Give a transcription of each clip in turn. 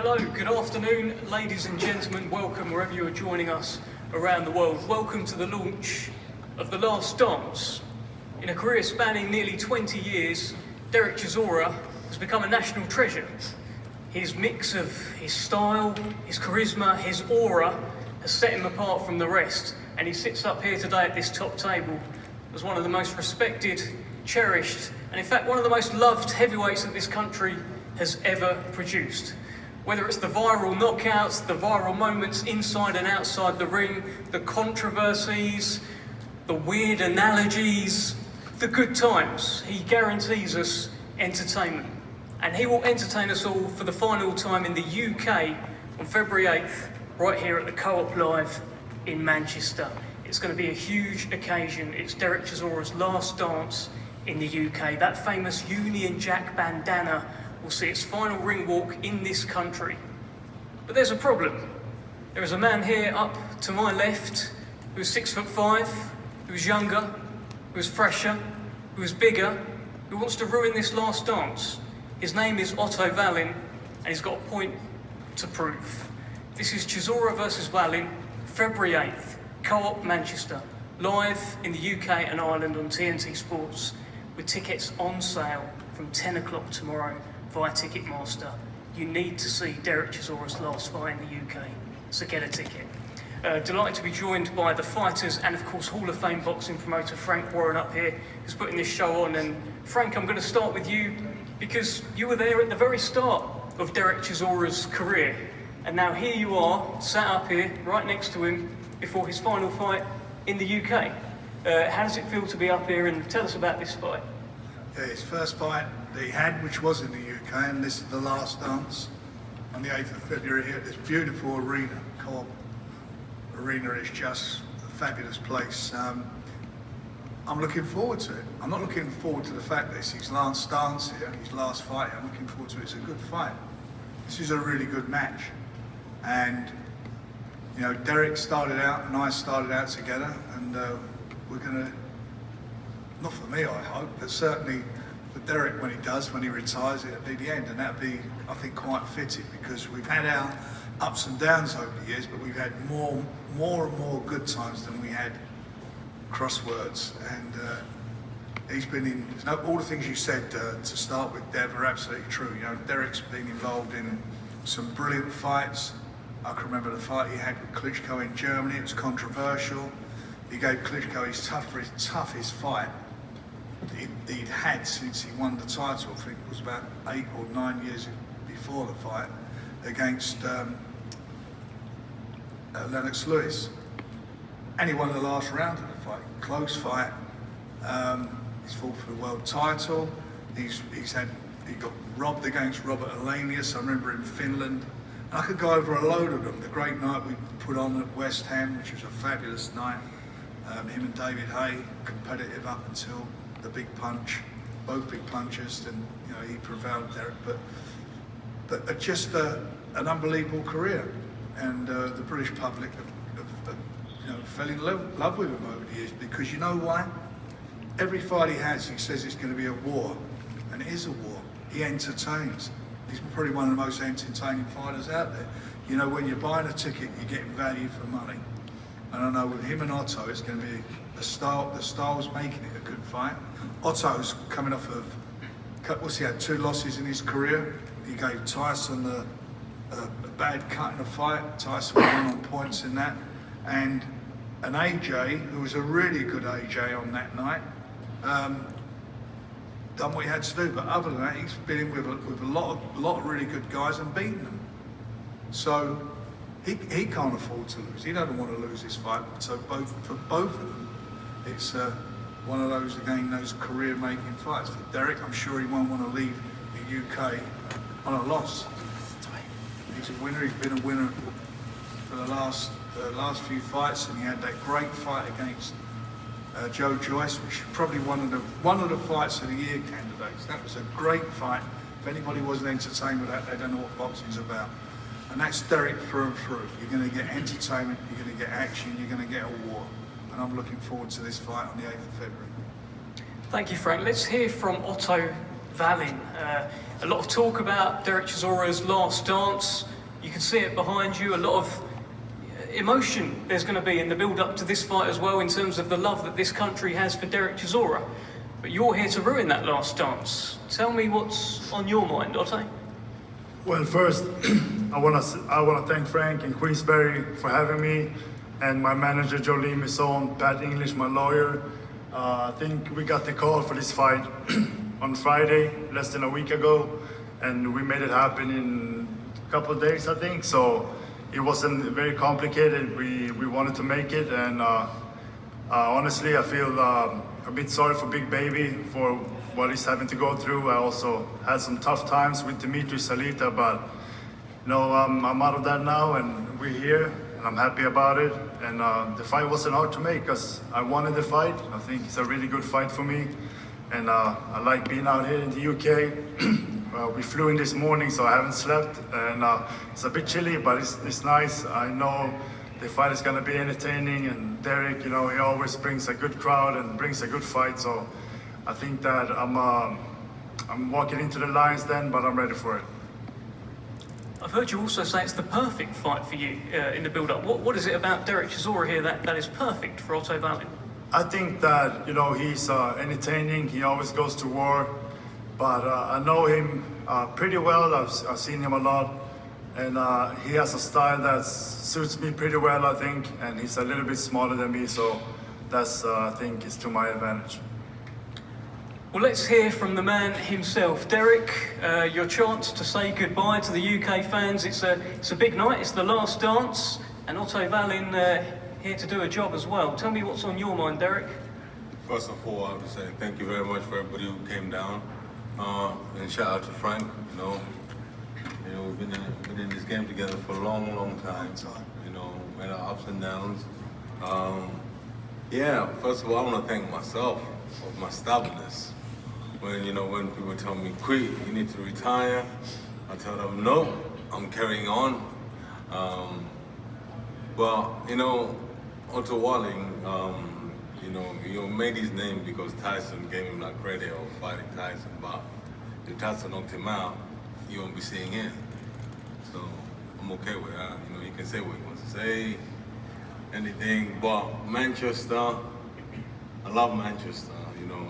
Hello, good afternoon, ladies and gentlemen. Welcome wherever you are joining us around the world. Welcome to the launch of The Last Dance. In a career spanning nearly 20 years, Derek Chisora has become a national treasure. His mix of his style, his charisma, his aura has set him apart from the rest, and he sits up here today at this top table as one of the most respected, cherished, and in fact one of the most loved heavyweights that this country has ever produced. Whether it's the viral knockouts, the viral moments inside and outside the ring, the controversies, the weird analogies, the good times, he guarantees us entertainment. And he will entertain us all for the final time in the UK on February 8th, right here at the Co-op Live in Manchester. It's going to be a huge occasion. It's Derek Chisora's last dance in the UK. That famous Union Jack bandana will see its final ring walk in this country. But there's a problem. There is a man here up to my left who's 6'5", who's younger, who's fresher, who's bigger, who wants to ruin this last dance. His name is Otto Wallin, and he's got a point to prove. This is Chisora versus Wallin, February 8th, Co-op Manchester, live in the UK and Ireland on TNT Sports, with tickets on sale from 10 o'clock tomorrow via Ticketmaster. You need to see Derek Chisora's last fight in the UK, so get a ticket. Delighted to be joined by the fighters and of course Hall of Fame boxing promoter Frank Warren up here, who's putting this show on. And Frank, I'm going to start with you because you were there at the very start of Derek Chisora's career, and now here you are, sat up here right next to him before his final fight in the UK. How does it feel to be up here, and tell us about this fight? Yeah, his first fight that he had, which was in the UK, and this is the last dance on the 8th of February here at this beautiful arena. Co-op Arena is just a fabulous place. I'm looking forward to it. I'm not looking forward to the fact that it's his last dance here, his last fight. I'm looking forward to it. It's a good fight. This is a really good match. And, you know, Derek started out and I started out together, and we're going to, not for me I hope, but certainly for Derek when he retires, it'll be the end, and that'll be, I think, quite fitting, because we've had our ups and downs over the years, but we've had more and more good times than we had crosswords. And he's been in, all the things you said to start with, Dev, are absolutely true. You know, Derek's been involved in some brilliant fights. I can remember the fight he had with Klitschko in Germany. It was controversial. He gave Klitschko his toughest fight he'd had since he won the title. I think it was about 8 or 9 years before the fight, against Lennox Lewis. And he won the last round of the fight. Close fight. He's fought for the world title. He got robbed against Robert Alenius. I remember in Finland. And I could go over a load of them. The great night we put on at West Ham, which was a fabulous night. Him and David Hay, competitive up until the big punch, both big punches, and you know, he prevailed there. But just an unbelievable career, and the British public have you know, fell in love with him over the years, because you know why? Every fight he has, he says it's going to be a war, and it is a war. He entertains. He's probably one of the most entertaining fighters out there. You know, when you're buying a ticket, you're getting value for money. And I know with him and Otto, it's going to be the style's making it a good fight. Otto's coming off of, he had 2 losses in his career. He gave Tyson a bad cut in a fight. Tyson won on points in that. And an AJ, who was a really good AJ on that night, done what he had to do. But other than that, he's been in with a lot of really good guys and beaten them. So he can't afford to lose. He doesn't want to lose this fight. So for both of them, it's one of those, again, those career-making fights. For Derek, I'm sure he won't want to leave the UK on a loss. He's a winner. He's been a winner for the last few fights, and he had that great fight against Joe Joyce, which is probably one of the fights of the year candidates. That was a great fight. If anybody wasn't entertained with that, they don't know what boxing's about. And that's Derek through and through. You're going to get entertainment, you're going to get action, you're going to get a war. And I'm looking forward to this fight on the 8th of February. Thank you, Frank. Let's hear from Otto Wallin. A lot of talk about Derek Chisora's last dance. You can see it behind you. A lot of emotion there's going to be in the build-up to this fight as well, in terms of the love that this country has for Derek Chisora. But you're here to ruin that last dance. Tell me what's on your mind, Otto. Well, first, I want to thank Frank and Queensberry for having me, and my manager Jolene Misson, Pat English, my lawyer. I think we got the call for this fight on Friday, less than a week ago, and we made it happen in a couple of days, I think. So it wasn't very complicated. We wanted to make it, and honestly, I feel a bit sorry for Big Baby for what he's having to go through. I also had some tough times with Dimitri Salita, but you know, I'm out of that now, and we're here, and I'm happy about it. And the fight wasn't hard to make because I wanted the fight. I think it's a really good fight for me, and I like being out here in the UK. We flew in this morning, so I haven't slept, and it's a bit chilly, but it's nice. I know the fight is going to be entertaining, and Derek, you know, he always brings a good crowd and brings a good fight. So I think that I'm walking into the lines then, but I'm ready for it. I've heard you also say it's the perfect fight for you in the build-up. What is it about Derek Chisora here that is perfect for Otto Wallin? I think that, you know, he's entertaining. He always goes to war, but I know him pretty well. I've seen him a lot, and he has a style that suits me pretty well, I think, and he's a little bit smaller than me, so that's, I think, is to my advantage. Well, let's hear from the man himself. Derek, your chance to say goodbye to the UK fans. It's a big night, it's the last dance, and Otto Wallin here to do a job as well. Tell me what's on your mind, Derek. First of all, I would say thank you very much for everybody who came down, and shout out to Frank. You know, we've been in this game together for a long, long time. You know, had our ups and downs. Yeah, first of all, I want to thank myself for my stubbornness. When people tell me, quit, you need to retire, I tell them, no, I'm carrying on. Well, you know, Otto Wallin, he made his name because Tyson gave him that credit of fighting Tyson, but if Tyson knocked him out, you won't be seeing him. So I'm okay with that. You know, he can say what he wants to say, anything, but Manchester, I love Manchester. You know,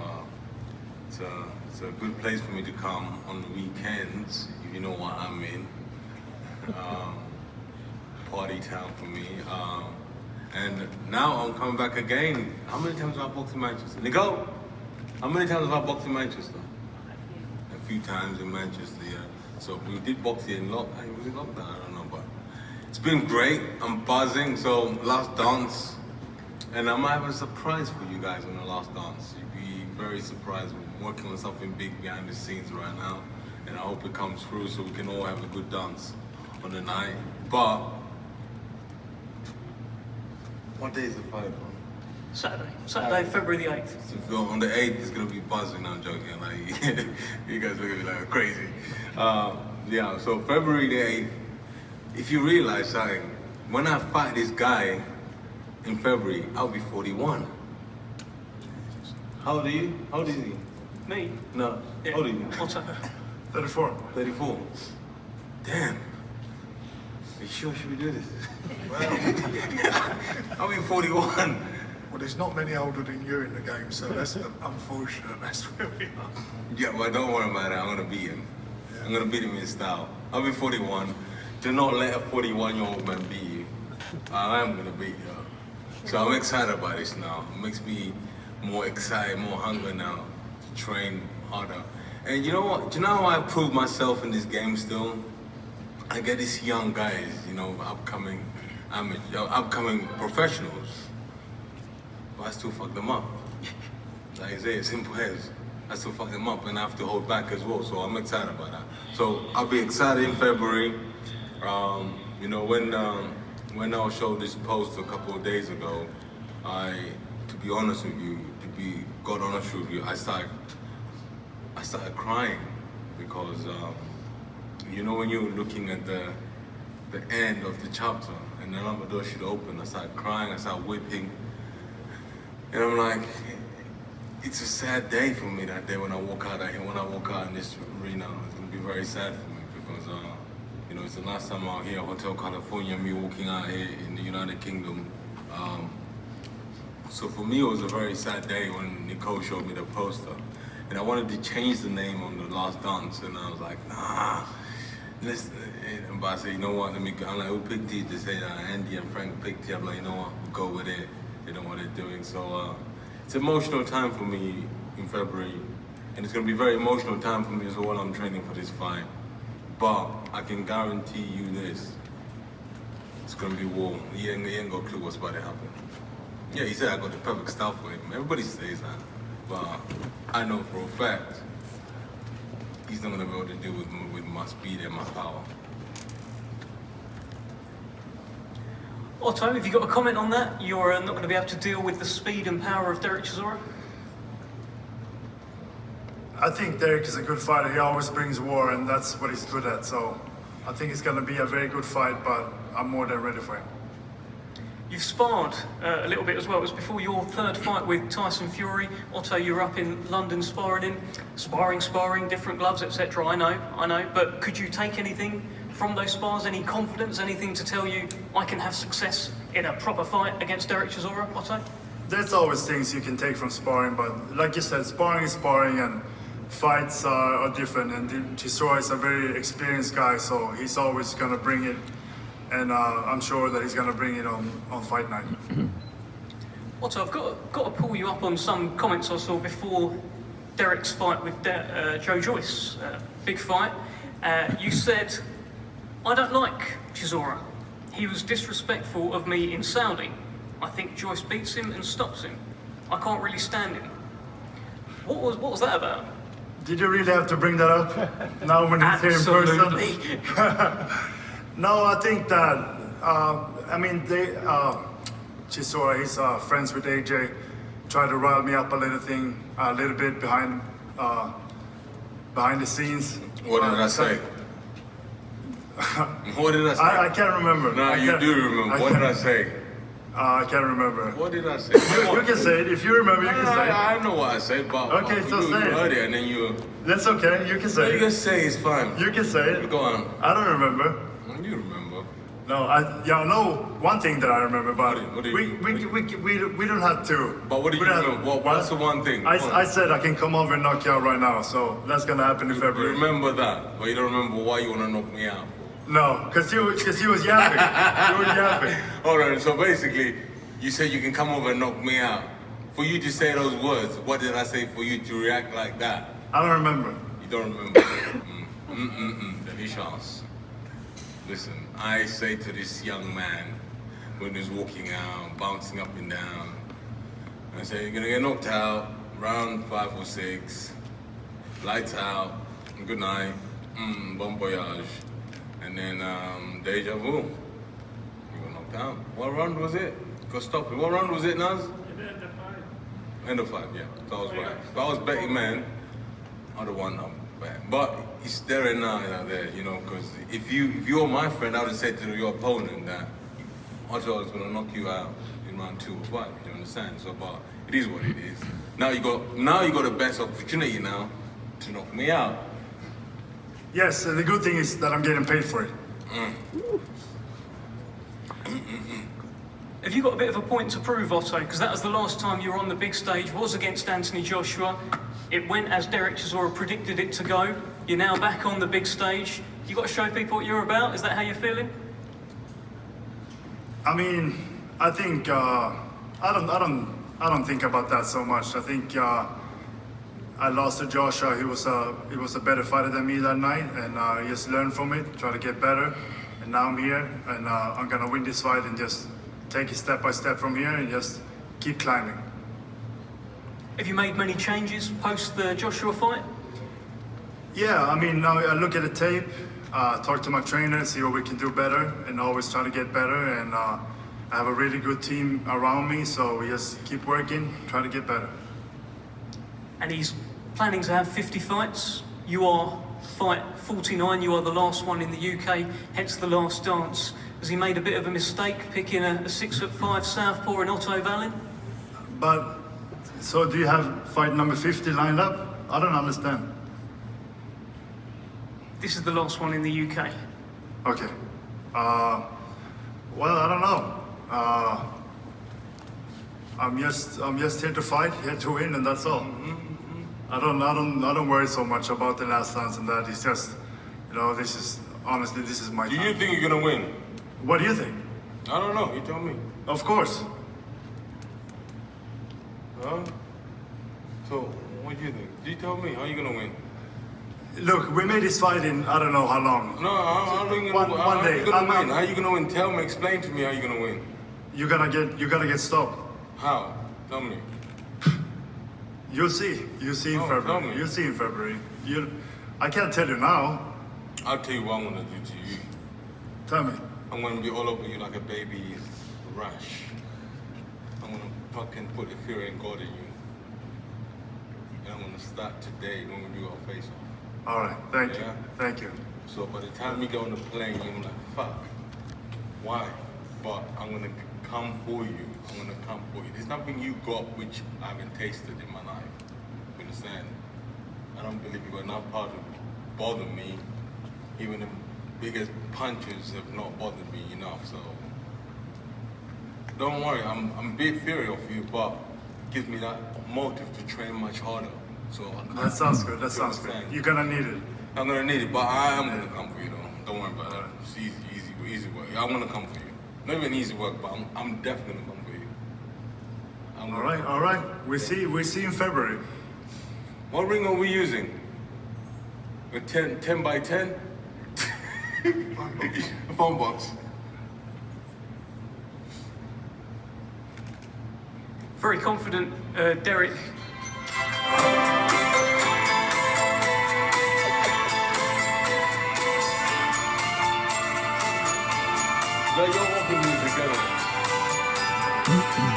it's a good place for me to come on the weekends, if you know what I mean. Party town for me. And now I'm coming back again. How many times have I boxed in Manchester? Nico, how many times have I boxed in Manchester? A few times in Manchester, yeah. So we did box here in lockdown. Was it lockdown? I don't know, but it's been great. I'm buzzing. So last dance, and I might have a surprise for you guys on the last dance. You'd be very surprised. We're working on something big behind the scenes right now, and I hope it comes through so we can all have a good dance on the night. But what day is the fight on? Saturday, February the 8th. So if you're on the 8th, it's gonna be buzzing. I'm joking. Like, you guys look at me like crazy. Yeah. So February the 8th. If you realize something, when I fight this guy in February, I'll be 41. How old are you? How old is he? Me? No. Yeah. How old are you? Otto. 34. 34. Damn. Are you sure should we do this? Well, I'll be 41. well, there's not many older than you in the game, so that's unfortunate. That's where we are. Yeah, but don't worry about it. I'm gonna beat him. I'm gonna beat him in style. I'll be 41. Do not let a 41-year-old man beat you. I am gonna beat you. So I'm excited about this now. It makes me more excited, more hungry now to train harder. And you know what? Do you know how I prove myself in this game still? I get these young guys, you know, upcoming professionals, but I still fuck them up. Like I say, simple as. I still fuck them up and I have to hold back as well, so I'm excited about that. So I'll be excited in February. You know, when I showed this post a couple of days ago, to be honest with you, God honest with you, I started crying because, you know, when you're looking at the end of the chapter and another door should open, I started crying, I started weeping. And I'm like, it's a sad day for me that day when I walk out of here. When I walk out in this arena, it's gonna be very sad for me because you know, it's the last time out here, Hotel California, me walking out here in the United Kingdom. So for me, it was a very sad day when Nicole showed me the poster, and I wanted to change the name on the last dance, and I was like, nah. But I said, you know what? Let me go. I'm like, who picked it? They say Andy and Frank picked it. I'm like, you know what? We'll go with it. They know what they're doing. So it's an emotional time for me in February, and it's gonna be a very emotional time for me as well. I'm training for this fight, but I can guarantee you this: it's gonna be war. He ain't got a clue what's about to happen. Yeah, he said I got the perfect stuff for him. Everybody says that, but I know for a fact he's not gonna be able to deal with my speed and my power. Otto, have you got a comment on that? You're not going to be able to deal with the speed and power of Derek Chisora? I think Derek is a good fighter. He always brings war, and that's what he's good at. So I think it's going to be a very good fight, but I'm more than ready for him. You've sparred a little bit as well. It was before your third fight with Tyson Fury. Otto, you were up in London sparring, different gloves, etc. I know. But could you take anything from those spars? Any confidence, anything to tell you I can have success in a proper fight against Derek Chisora, Otto? There's always things you can take from sparring, but like you said, sparring is sparring, and fights are different. And Chisora is a very experienced guy, so he's always going to bring it. And I'm sure that he's going to bring it on fight night. Otto, I've got to pull you up on some comments I saw before Derek's fight with Joe Joyce. Big fight. You said, I don't like Chisora. He was disrespectful of me in Saudi. I think Joyce beats him and stops him. I can't really stand him. What was that about? Did you really have to bring that up now when he's here in person? No, I think that, Chisora, he's friends with AJ, tried to rile me up a little bit behind the scenes. What did I say? What did I say? I can't remember. No, you do remember. What did I say? I can't remember. What did I say? You can say it. If you remember, you can say it. I know what I said, but okay, so say it. Heard it and then you... That's okay. You can say it. You can say it's fine. You can say it. Go on. I don't remember. You remember. No, one thing that I remember, but we don't have to. But what do you remember? What's the one thing? I said I can come over and knock you out right now, so that's gonna happen in February. Remember that, but you don't remember why you wanna knock me out. No, because you was yapping. You were yapping. Alright, so basically, you said you can come over and knock me out. For you to say those words, what did I say for you to react like that? I don't remember. You don't remember? Delicious. Listen, I say to this young man when he's walking out, bouncing up and down, I say, you're gonna get knocked out, round 5 or 6, lights out, good night, bon voyage, and then deja vu. You got knocked out. What round was it? Go stop it. What round was it, Naz? End of 5, yeah. So I was right. If I was betting man, I'd have won them. But it's there and now out there, you know, because if you were my friend, I would have said to your opponent that Otto was going to knock you out in round 2 or 5, you understand? So, but it is what it is. Now you got the best opportunity now to knock me out. Yes, and the good thing is that I'm getting paid for it. Have you got a bit of a point to prove, Otto? Because that was the last time you were on the big stage, was against Anthony Joshua. It went as Derek Chisora predicted it to go. You're now back on the big stage. You got to show people what you're about. Is that how you're feeling? I mean, I think I don't think about that so much. I think I lost to Joshua. He was a better fighter than me that night, and I just learned from it, try to get better. And now I'm here, and I'm gonna win this fight and just take it step by step from here and just keep climbing. Have you made many changes post the Joshua fight? Yeah, I mean, now I look at the tape, talk to my trainer, see what we can do better, and always try to get better. And I have a really good team around me, so we just keep working, try to get better. And he's planning to have 50 fights. You are fight 49, you are the last one in the UK, hence the last dance. Has he made a bit of a mistake picking a 6'5" southpaw in Otto Wallin? But So do you have fight number 50 lined up? I don't understand. This is the last one in the UK. Okay. Well, I don't know. I'm just here to fight, here to win, and that's all. I don't worry so much about the last dance and that. It's just, this is honestly, this is my Do time. you think you're gonna win? What do you think? I don't know. You tell me. Of course. Huh? So, what do you think? You tell me. How you gonna win? Look, we made this fight in I don't know how long. No, how are you One gonna day. win? How you gonna win? Tell me. Explain to me how you gonna win. You gotta get stopped. How? Tell me. You'll see. You'll see in Oh, tell February. me. You'll see in February. I can't tell you now. I'll tell you what I'm gonna do to you. Tell me. I'm gonna be all over you like a baby's rash. I'm gonna fucking put the fear in God in you. And I'm gonna start today when we do our face off. All right. Thank you. Yeah. Thank you. So by the time you get on the plane, you're gonna be like, fuck. Why? But I'm gonna come for you. I'm gonna come for you. There's nothing you got which I haven't tasted in my life. You understand? I don't believe you got enough power to bother me. Even the biggest punches have not bothered me enough. So don't worry. I'm a bit feary of you, but it gives me that motive to train much harder. So That sounds good. That sounds good. You're gonna need it. I'm gonna need it, but I am gonna come for you though. Don't worry about that. It's easy work. I'm gonna come for you. Not even easy work, but I'm definitely gonna come for you. All right. We see in February. What ring are we using? A 10 by 10? A phone box. Very confident, Derek. Like your walking music, together.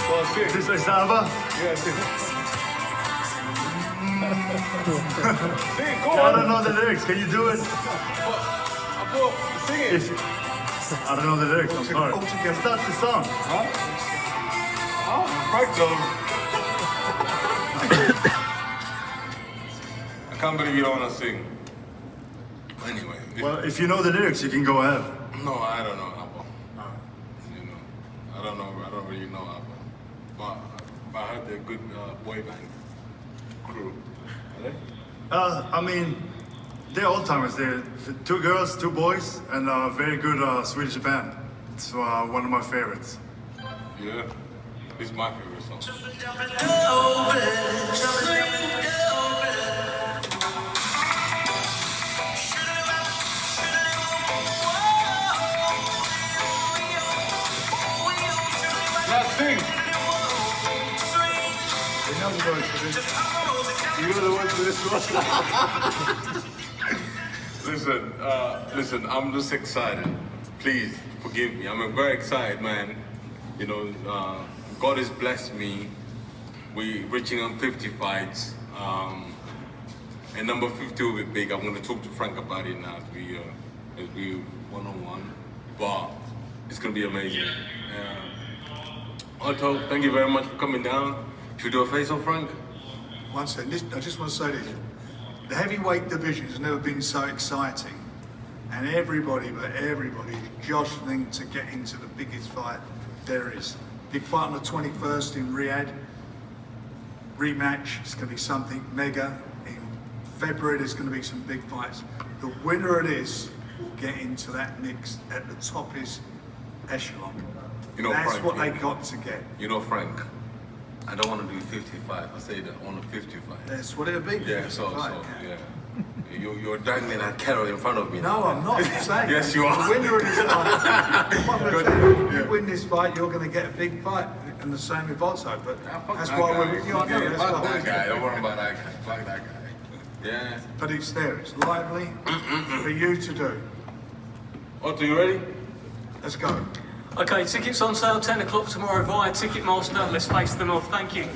Well, sing. This is Saba. Yeah, sing. Sing, go I on. don't know the lyrics. Can you do it? I thought, sing it. I don't know the lyrics. I'm sorry. Altogether. Start the song. Huh? Oh, right though. I can't believe you don't want to sing. Anyway. Well, if you know the lyrics, you can go ahead. No, I don't know ABBA. You know, I don't really know ABBA. But I heard they're a good boy band crew. Are they? I mean, they're old timers. They're 2 girls, 2 boys, and a very good Swedish band. It's one of my favorites. Yeah. It's my favorite song. Now sing. We know the words for this. You know the words for this one? Listen, I'm just excited. Please forgive me. I'm very excited, man. You know, God has blessed me. We're reaching on 50 fights. And number 50 will be big. I'm going to talk to Frank about it now as we one-on-one. But it's going to be amazing. Otto, thank you very much for coming down. Should we do a face-off, Frank? One second, I just want to say this. The heavyweight division has never been so exciting. And everybody is jostling to get into the biggest fight there is. Big fight on the 21st in Riyadh. Rematch, it's going to be something mega. In February, there's going to be some big fights. The winner of this will get into that mix at the toppest echelon. You know, That's Frank, what they got to get. You know, Frank, I don't want to do 55. I say that on the 55. That's what it'll be. Yeah, yeah. You're dangling that carrot in front of me. No, I'm not. I'm saying Yes, you are. The winner of this fight. What I'm tell you, if you win this fight, you're going to get a big fight. And the same with Otto. But that's why we're with you. I know, that's Fuck why that guy. Don't worry about that guy. Fuck that guy. Yeah. But it's there. It's lively for you to do. Otto, you ready? Let's go. Okay, tickets on sale 10 o'clock tomorrow via Ticketmaster. Let's face them off. Thank you.